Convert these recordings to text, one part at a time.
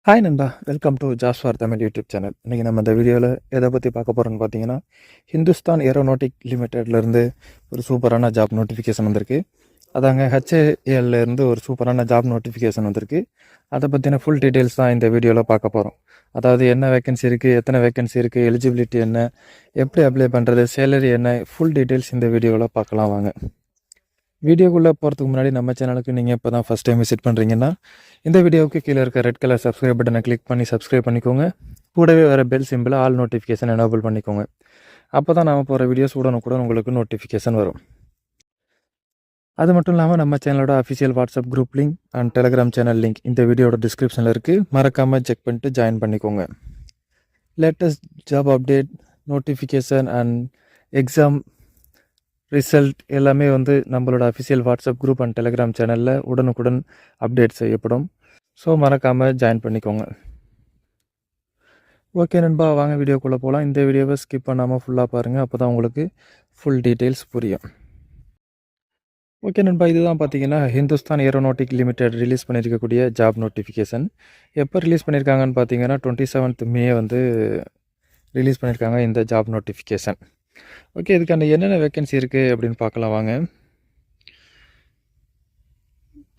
Hi நண்பா, welcome to Jaz for Tamil YouTube channel. இன்றைக்கி நம்ம இந்த வீடியோவில் எதை பற்றி பார்க்க போகிறோன்னு பார்த்தீங்கன்னா, ஹிந்துஸ்தான் ஏரோநாட்டிக் லிமிட்டெட்லேருந்து ஒரு சூப்பரான ஜாப் நோட்டிஃபிகேஷன் வந்திருக்கு. அதாங்க HALலேருந்து ஒரு சூப்பரான ஜாப் நோட்டிஃபிகேஷன் வந்திருக்கு. அதை பற்றின ஃபுல் டீட்டெயில்ஸ் தான் இந்த வீடியோவில் பார்க்க போகிறோம். அதாவது என்ன வேக்கன்சி இருக்குது, எத்தனை வேக்கன்சி இருக்குது, எலிஜிபிலிட்டி என்ன, எப்படி அப்ளை பண்ணுறது, சேலரி என்ன, ஃபுல் டீட்டெயில்ஸ் இந்த வீடியோவில் பார்க்கலாம் வாங்க. வீடியோக்குள்ளே போகிறதுக்கு முன்னாடி நம்ம சேனலுக்கு நீங்கள் இப்போ தான் ஃபஸ்ட் டைம் விசிட் பண்ணுறீங்கன்னா இந்த வீடியோவுக்கு கீழே இருக்க ரெட் கலர் சப்ஸ்கிரைப் பட்டனை கிளிக் பண்ணி சப்ஸ்கிரைப் பண்ணிக்கோங்க. கூடவே வர பெல் சிம்பிளை ஆல் நோட்டிஃபிகேஷன் எனேபிள் பண்ணிக்கோங்க. அப்போ தான் நாம் போகிற வீடியோஸ் உடனுக்குடன் உங்களுக்கு நோட்டிஃபிகேஷன் வரும். அது மட்டும் இல்லாமல் நம்ம சேனலோட official WhatsApp group link and Telegram channel link இந்த வீடியோட டிஸ்கிரிப்ஷனில் இருக்குது. மறக்காமல் செக் பண்ணிட்டு ஜாயின் பண்ணிக்கோங்க. Latest job update, notification and exam result எல்லாமே நம்மளோட official WhatsApp group and Telegram சேனலில் உடனுக்குடன் அப்டேட் செய்யப்படும். ஸோ மறக்காமல் ஜாயின் பண்ணிக்கோங்க. ஓகே நண்பா, வாங்க வீடியோக்குள்ளே போகலாம். இந்த வீடியோவை ஸ்கிப் பண்ணாமல் ஃபுல்லாக பாருங்கள், அப்போ தான் உங்களுக்கு ஃபுல் டீட்டெயில்ஸ் புரியும். ஓகே நண்பா, இதுதான் பார்த்தீங்கன்னா ஹிந்துஸ்தான் ஏரோநாட்டிக் லிமிடெட் ரிலீஸ் பண்ணியிருக்கக்கூடிய ஜாப் நோட்டிஃபிகேஷன். எப்போ ரிலீஸ் பண்ணியிருக்காங்கன்னு பார்த்தீங்கன்னா 27th மே ரிலீஸ் பண்ணியிருக்காங்க இந்த ஜாப் நோட்டிஃபிகேஷன். ஓகே, இதுக்கான என்னென்ன வேக்கன்சி இருக்குது அப்படின்னு பார்க்கலாம் வாங்க.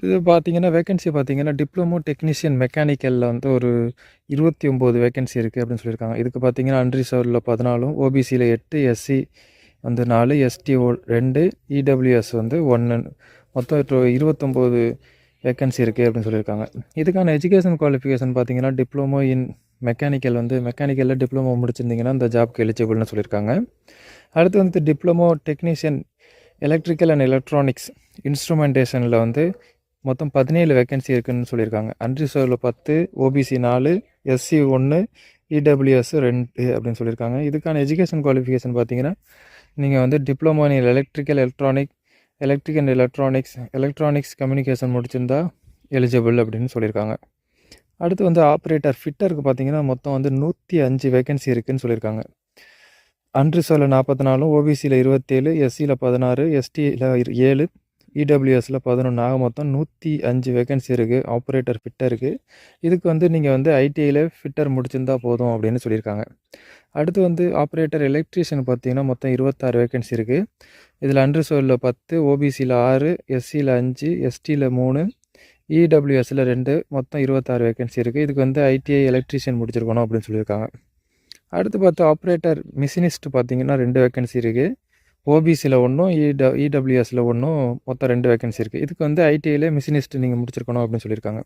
இது பார்த்தீங்கன்னா வேக்கன்சி பார்த்தீங்கன்னா டிப்ளமோ டெக்னீஷியன் மெக்கானிக்கலில் ஒரு 29 வேக்கன்சி இருக்குது அப்படின்னு சொல்லியிருக்காங்க. இதுக்கு பார்த்தீங்கன்னா அன்ரிசர்வ்டில் 14, ஓபிசியில் 8, எஸ்சி 4, எஸ்டி 2, இடபிள்யூஎஸ் 1, மொத்தம் 29 வேக்கன்சி இருக்குது அப்படின்னு சொல்லியிருக்காங்க. இதுக்கான எஜுகேஷன் குவாலிஃபிகேஷன் பார்த்தீங்கன்னா டிப்ளமோ இன் மெக்கானிக்கல் மெக்கானிக்கலில் டிப்ளமோ முடிச்சிருந்தீங்கன்னா இந்த ஜாப்க்கு எலிஜிபிள்னு சொல்லியிருக்காங்க. அடுத்து diploma technician electrical and electronics இன்ஸ்ட்ருமெண்டேஷனில் மொத்தம் 17 வேக்கன்சி இருக்குதுன்னு சொல்லியிருக்காங்க. அன்ரிசர்வ்டில் 10, ஓபிசி 4, எஸ்சி 1, இடபிள்யூஎஸ் 2 அப்படின்னு சொல்லியிருக்காங்க. இதுக்கான எஜுகேஷன் குவாலிஃபிகேஷன் பார்த்தீங்கன்னா நீங்கள் diploma in electrical and electronics communication முடிச்சிருந்தா எலிஜிபிள் அப்படின்னு சொல்லியிருக்காங்க. அடுத்து ஆப்ரேட்டர் ஃபிட்டருக்கு பார்த்தீங்கன்னா மொத்தம் 105 வேக்கன்சி இருக்குதுன்னு சொல்லியிருக்காங்க. அன்ரிசர்வ்டில் 44, ஓபிசியில் 27, எஸ்சியில் 16, எஸ்டியில் 7, இடபிள்யூஎஸில் 11 ஆக மொத்தம் 105 வேக்கன்சி இருக்குது ஆப்ரேட்டர் ஃபிட்டருக்கு. இதுக்கு நீங்கள் ஐடிஐயில் ஃபிட்டர் முடிச்சிருந்தா போதும் அப்படின்னு சொல்லியிருக்காங்க. அடுத்து ஆப்ரேட்டர் எலக்ட்ரீஷியன் பார்த்தீங்கன்னா மொத்தம் 26 வேக்கன்சி இருக்குது. இதில் அன்ரிசர்வ்டில் 10, ஓபிசியில் 6, எஸ்சியில் 5, எஸ்டியில் 3, இடபிள்யூஎஸில் 2, மொத்தம் 26 வேக்கன்சி இருக்குது. இதுக்கு ஐடிஐ எலக்ட்ரீஷியன் முடிச்சிருக்கணும் அப்படின்னு சொல்லியிருக்காங்க. அடுத்து ஆப்ரேட்டர் மிஷினிஸ்ட் பார்த்தீங்கன்னா 2 வேக்கன்சி இருக்குது. ஓபிசியில் 1, இடபிள்யூஎஸில் 1, மொத்தம் 2 வேக்கன்சி இருக்குது. இதுக்கு ஐடிஐயில் மிஷினிஸ்ட் நீங்கள் முடிச்சிருக்கணும் அப்படின்னு சொல்லியிருக்காங்க.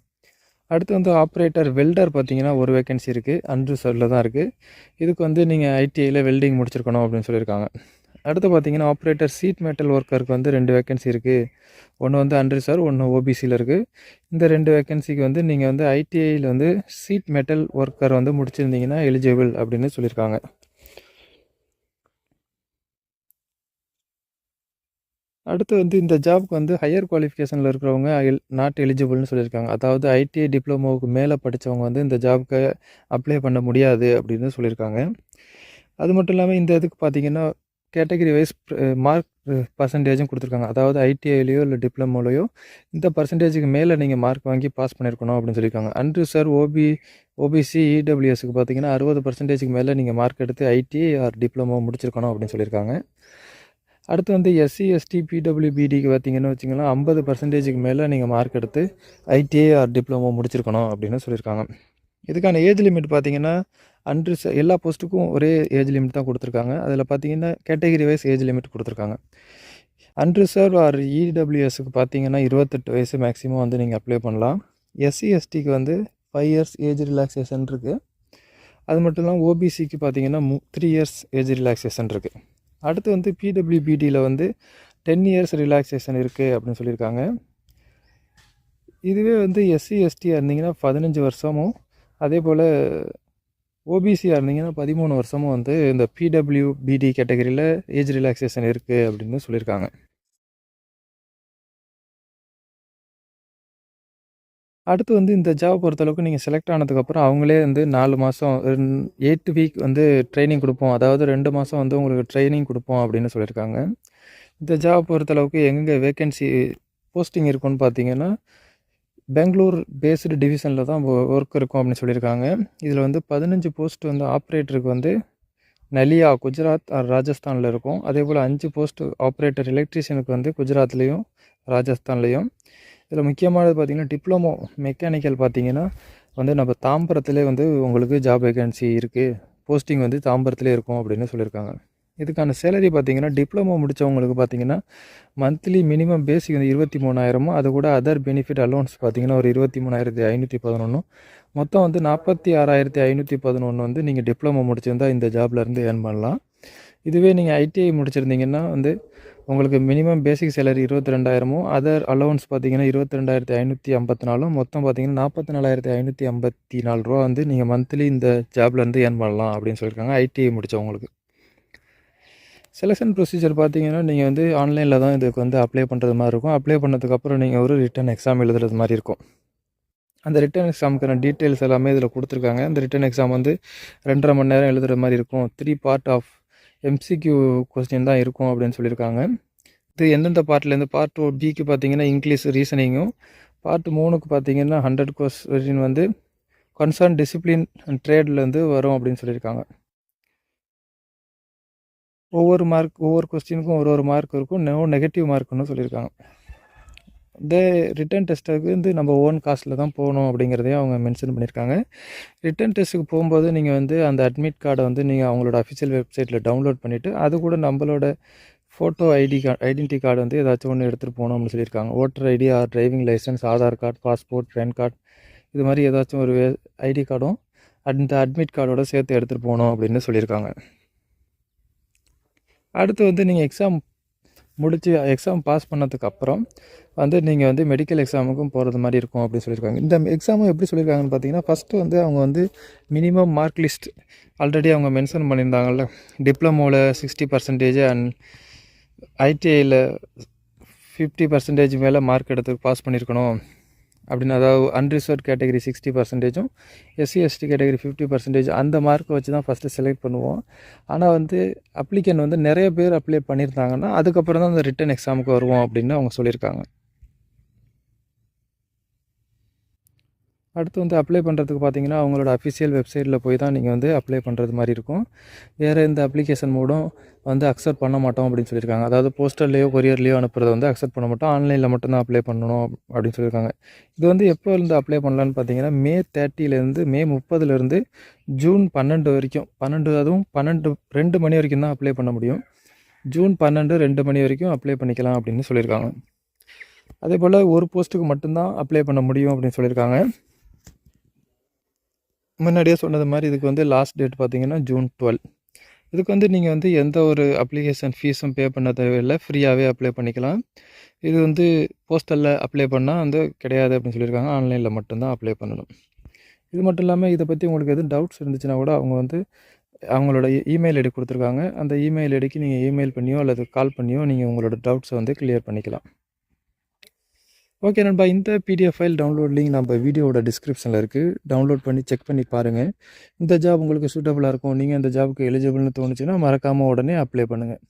அடுத்து ஆப்ரேட்டர் வெல்டர் பார்த்தீங்கன்னா 1 வேக்கன்சி இருக்குது, அன்ரிசர்வ்டில் தான் இருக்குது. இதுக்கு நீங்கள் ஐடிஐயில் வெல்டிங் முடிச்சிருக்கணும் அப்படின்னு சொல்லியிருக்காங்க. அடுத்து பார்த்தீங்கன்னா ஆப்ரேட்டர் சீட் மெட்டல் ஒர்க்கருக்கு 2 வேக்கன்சி இருக்குது. ஒன்று அன்ரிசர்வ், ஒன்று ஓபிசியில் இருக்குது. இந்த 2 வேக்கன்சிக்கு நீங்கள் ஐடிஐயில் சீட் மெட்டல் ஒர்க்கர் முடிச்சிருந்தீங்கன்னா எலிஜிபிள் அப்படின்னு சொல்லியிருக்காங்க. அடுத்து இந்த ஜாப்க்கு ஹையர் குவாலிஃபிகேஷனில் இருக்கிறவங்க நாட் எலிஜிபிள்னு சொல்லியிருக்காங்க. அதாவது ஐடிஐ டிப்ளமோவுக்கு மேலே படித்தவங்க இந்த ஜாப்க்கு அப்ளை பண்ண முடியாது அப்படின்னு சொல்லியிருக்காங்க. அது மட்டும் இல்லாமல் இந்த இதுக்கு பார்த்தீங்கன்னா கேட்டகரி வைஸ் மார்க் பர்சன்டேஜும் கொடுத்துருக்காங்க. அதாவது ஐடிஐலையோ இல்லை டிப்ளமோலையோ இந்த பர்சன்டேஜுக்கு மேலே நீங்கள் மார்க் வாங்கி பாஸ் பண்ணியிருக்கணும் அப்படின்னு சொல்லியிருக்காங்க. அன்ரிசர்வ் ஓபிசி இடபிள்யூஎஸ்க்கு பார்த்தீங்கன்னா 60% மேலே நீங்கள் மார்க் எடுத்து ஐடிஐ ஆர் டிப்ளமோ முடிச்சிருக்கணும் அப்படின்னு சொல்லியிருக்காங்க. அடுத்து எஸ்சி எஸ்டி பிடபிள்யூபிடிக்கு பார்த்தீங்கன்னு வச்சிங்கன்னா 50% மேலே நீங்கள் மார்க் எடுத்து ஐடிஐ ஆர் டிப்ளமோ முடிச்சிருக்கணும் அப்படின்னு சொல்லியிருக்காங்க. இதுக்கான ஏஜ் லிமிட் பார்த்தீங்கன்னா எல்லா போஸ்ட்டுக்கும் ஒரே ஏஜ் லிமிட் தான் கொடுத்துருக்காங்க. அதில் பார்த்தீங்கன்னா கேட்டகரி வைஸ் ஏஜ் லிமிட் கொடுத்துருக்காங்க. அன்ரிசர்வ் ஆர் இடபிள்யூஎஸ்க்கு பார்த்தீங்கன்னா 28 வயசு மேக்ஸிமம் நீங்கள் அப்ளை பண்ணலாம். எஸ்சி எஸ்டிக்கு 5 இயர்ஸ் ஏஜ் ரிலாக்ஸேஷன் இருக்குது. அது மட்டும் இல்லாமல் ஓபிசிக்கு பார்த்தீங்கன்னா 3 இயர்ஸ் ஏஜ் ரிலாக்ஸேஷன் இருக்குது. அடுத்து பிடபிள்யூபிடியில் 10 இயர்ஸ் ரிலாக்ஸேஷன் இருக்குது அப்படின்னு சொல்லியிருக்காங்க. இதுவே எஸ்சி எஸ்டியாக இருந்தீங்கன்னா 15 வருஷமும், அதே போல் ஓபிசியாக இருந்தீங்கன்னா 13 வருஷமும் இந்த பிடபிள்யூபிடி கேட்டகரியில் ஏஜ் ரிலாக்ஸேஷன் இருக்குது அப்படின்னு சொல்லியிருக்காங்க. அடுத்து இந்த ஜாப் பொறுத்தளவுக்கு நீங்கள் செலக்ட் ஆனதுக்கப்புறம் அவங்களே 4 மாதம் 8 வீக் ட்ரைனிங் கொடுப்போம். அதாவது 2 மாதம் உங்களுக்கு ட்ரைனிங் கொடுப்போம் அப்படின்னு சொல்லியிருக்காங்க. இந்த ஜாப் பொறுத்தளவுக்கு எங்கே வேக்கன்சி போஸ்டிங் இருக்குன்னு பார்த்தீங்கன்னா பெங்களூர் பேஸ்டு டிவிஷனில் தான் ஒர்க் இருக்கும் அப்படின்னு சொல்லியிருக்காங்க. இதில் வந்து 15 போஸ்ட் வந்து ஆப்ரேட்டருக்கு வந்து நலியா குஜராத் ராஜஸ்தானில் இருக்கும். அதே போல் 5 போஸ்ட் ஆப்ரேட்டர் எலக்ட்ரீஷியனுக்கு வந்து குஜராத்லேயும் ராஜஸ்தான்லேயும். இதில் முக்கியமானது பார்த்திங்கன்னா டிப்ளமோ மெக்கானிக்கல் பார்த்திங்கன்னா வந்து நம்ம தாம்பரத்துலேயே வந்து உங்களுக்கு ஜாப் வேகன்சி இருக்குது, போஸ்டிங் வந்து தாம்பரத்துலேயே இருக்கும் அப்படின்னு சொல்லியிருக்காங்க. இதுக்கான சேலரி பார்த்திங்கன்னா டிப்ளமோ முடித்தவங்களுக்கு பார்த்திங்கன்னா மந்த்லி மினிமம் பேசிக் வந்து 23,000, அது கூட அதர் பெனிஃபிட் அலோன்ஸ் பார்த்திங்கன்னா ஒரு 23,511, மொத்தம் வந்து 46,511 வந்து நீங்கள் டிப்ளமோ முடிச்சிருந்தால் இந்த ஜாப்லேருந்து ஏர்ன் பண்ணலாம். இதுவே நீங்கள் ஐடிஐ முடிச்சிருந்தீங்கன்னா வந்து உங்களுக்கு minimum basic salary 22,000, other allowance பார்த்திங்கன்னா 22,554, மொத்தம் பார்த்திங்கன்னா 44,554 ரூபா வந்து நீங்கள் மந்த்லி இந்த ஜாப்லேருந்து ஏர்ன் பண்ணலாம் அப்படின்னு சொல்லியிருக்காங்க ஐடிஐ முடித்தவங்களுக்கு. செலெக்ஷன் ப்ரொசீஜர் பார்த்திங்கன்னா நீங்கள் வந்து ஆன்லைனில் தான் இதுக்கு வந்து அப்ளை பண்ணுறது மாதிரி இருக்கும். அப்ளை பண்ணதுக்கப்புறம் நீங்கள் ஒரு ரிட்டன் எக்ஸாம் எழுதுறது மாதிரி இருக்கும். அந்த ரிட்டன் எக்ஸாமுக்கான டீட்டெயில்ஸ் எல்லாமே இதில் கொடுத்துருக்காங்க. அந்த ரிட்டன் எக்ஸாம் வந்து 2.5 மணி நேரம் எழுதுகிற மாதிரி இருக்கும். 3 பார்ட் ஆஃப் எம்சிக்யூ கொஸ்டின் தான் இருக்கும் அப்படின்னு சொல்லியிருக்காங்க. இது எந்தெந்த பார்ட்லேருந்து பார்ட் 2பிக்கு பார்த்திங்கன்னா இங்கிலீஷ் ரீசனிங்கும், பார்ட் 3க்கு பார்த்திங்கன்னா 100 கொஸ்டின் வந்து கன்சர்ன் டிசிப்ளின் அண்ட் ட்ரேட்லேருந்து வரும் அப்படின்னு சொல்லியிருக்காங்க. ஒவ்வொரு கொஸ்டினுக்கும் ஒரு மார்க் இருக்கும், நெகட்டிவ் மார்க்குன்னு சொல்லியிருக்காங்க. இந்த ரிட்டன் டெஸ்ட்டுக்கு வந்து நம்ம ஓன் காஸ்ட்டில் தான் போகணும் அப்படிங்கிறதையும் அவங்க மென்ஷன் பண்ணியிருக்காங்க. ரிட்டன் டெஸ்ட்டுக்கு போகும்போது நீங்கள் வந்து அந்த அட்மிட் கார்டை வந்து நீங்கள் அவங்களோட அஃபிஷியல் வெப்சைட்டில் டவுன்லோட் பண்ணிவிட்டு அது கூட நம்மளோட ஃபோட்டோ ஐடென்டி கார்டு வந்து ஏதாச்சும் ஒன்று எடுத்துகிட்டு போகணும் அப்படின்னு சொல்லியிருக்காங்க. Voter ID or driving licence, Aadhaar card, passport, PAN card, இது மாதிரி ஏதாச்சும் ஒரு ஐடி கார்டும் அந்த அட்மிட் கார்டோடு சேர்த்து எடுத்துகிட்டு போகணும் அப்படின்னு சொல்லியிருக்காங்க. அடுத்து வந்து நீங்கள் எக்ஸாம் பாஸ் பண்ணதுக்கப்புறம் வந்து நீங்கள் வந்து மெடிக்கல் எக்ஸாமுக்கும் போகிறது மாதிரி இருக்கும் அப்படின்னு சொல்லியிருக்காங்க. இந்த எக்ஸாமும் எப்படி சொல்லியிருக்காங்கன்னு பார்த்தீங்கன்னா ஃபஸ்ட்டு வந்து அவங்க வந்து மினிமம் மார்க் லிஸ்ட் ஆல்ரெடி அவங்க மென்ஷன் பண்ணியிருந்தாங்கல்ல, டிப்ளமோவில் 60% அண்ட் ஐடிஐயில் 50% மேலே மார்க் எடுத்து பாஸ் பண்ணியிருக்கணும் அப்படின்னு. அதாவது unreserved category 60%, SC ST category 50%, அந்த மார்க்கை வச்சு தான் ஃபஸ்ட்டு செலக்ட் பண்ணுவோம். ஆனால் வந்து அப்ளிகன் வந்து நிறைய பேர் அப்ளை பண்ணியிருந்தாங்கன்னா அதுக்கப்புறம் தான் அந்த ரிட்டன் எக்ஸாமுக்கு வருவோம் அப்படின்னு அவங்க சொல்லியிருக்காங்க. அடுத்து வந்து அப்ளை பண்ணுறதுக்கு பார்த்தீங்கன்னா அவங்களோட அஃபிஷியல் வெப்சைட்டில் போய் தான் நீங்கள் வந்து அப்ளை பண்ணுறது மாதிரி இருக்கும். வேறு எந்த அப்ளிகேஷன் மோடும் வந்து அக்செப்ட் பண்ண மாட்டோம் அப்படின்னு சொல்லியிருக்காங்க. அதாவது போஸ்டர்லேயோ கொரியர்லேயோ அனுப்புறதை வந்து அக்செப்ட் பண்ண மாட்டோம், ஆன்லைனில் மட்டும்தான் அப்ளை பண்ணணும் அப்படின்னு சொல்லியிருக்காங்க. இது வந்து எப்போலேருந்து அப்ளை பண்ணலான்னு பார்த்தீங்கன்னா மே 30லேருந்து மே 30லேருந்து ஜூன் 12 வரைக்கும், அதுவும் 2 மணி வரைக்கும் தான் அப்ளை பண்ண முடியும். ஜூன் 12 2 மணி வரைக்கும் அப்ளை பண்ணிக்கலாம் அப்படின்னு சொல்லியிருக்காங்க. அதே போல் ஒரு போஸ்ட்டுக்கு மட்டும்தான் அப்ளை பண்ண முடியும் அப்படின்னு சொல்லியிருக்காங்க. முன்னாடியே சொன்னது மாதிரி இதுக்கு வந்து லாஸ்ட் டேட் பார்த்திங்கன்னா ஜூன் 12. இதுக்கு வந்து நீங்கள் வந்து எந்த ஒரு அப்ளிகேஷன் ஃபீஸும் பே பண்ண தேவையில்லை, ஃப்ரீயாகவே அப்ளை பண்ணிக்கலாம். இது வந்து போஸ்டலில் அப்ளை பண்ணால் வந்து கிடையாது அப்படின்னு சொல்லியிருக்காங்க, ஆன்லைனில் மட்டும்தான் அப்ளை பண்ணணும். இது மட்டும் இல்லாமல் இதை பற்றி உங்களுக்கு எதுவும் டவுட்ஸ் இருந்துச்சுன்னா கூட அவங்க வந்து அவங்களோட இமெயில் ஐடி கொடுத்துருக்காங்க. அந்த இமெயில் ஐடிக்கு நீங்கள் இமெயில் பண்ணியோ அல்லது கால் பண்ணியோ நீங்கள் உங்களோட டவுட்ஸை வந்து கிளியர் பண்ணிக்கலாம். ஓகே நண்பா, இந்த பிடிஎஃப் ஃபைல் டவுன்லோட் லிங்க் நம்ம வீடியோவோட டிஸ்கிரிப்ஷனில் இருக்குது. டவுன்லோட் பண்ணி செக் பண்ணி பாருங்கள். இந்த ஜாப் உங்களுக்கு சூட்டபுளாக இருக்கும், நீங்கள் இந்த ஜாபுக்கு எலிஜிபிள்னு தோணுச்சுன்னா மறக்காமல் உடனே அப்ளை பண்ணுங்கள்.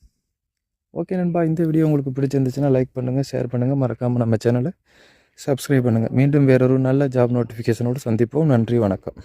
ஓகே நண்பா, இந்த வீடியோ உங்களுக்கு பிடிச்சிருந்துச்சுன்னா லைக் பண்ணுங்கள், ஷேர் பண்ணுங்கள், மறக்காமல் நம்ம சேனலை சப்ஸ்கிரைப் பண்ணுங்கள். மீண்டும் வேறொரு நல்ல ஜாப் நோட்டிஃபிகேஷனோடு சந்திப்போம். நன்றி, வணக்கம்.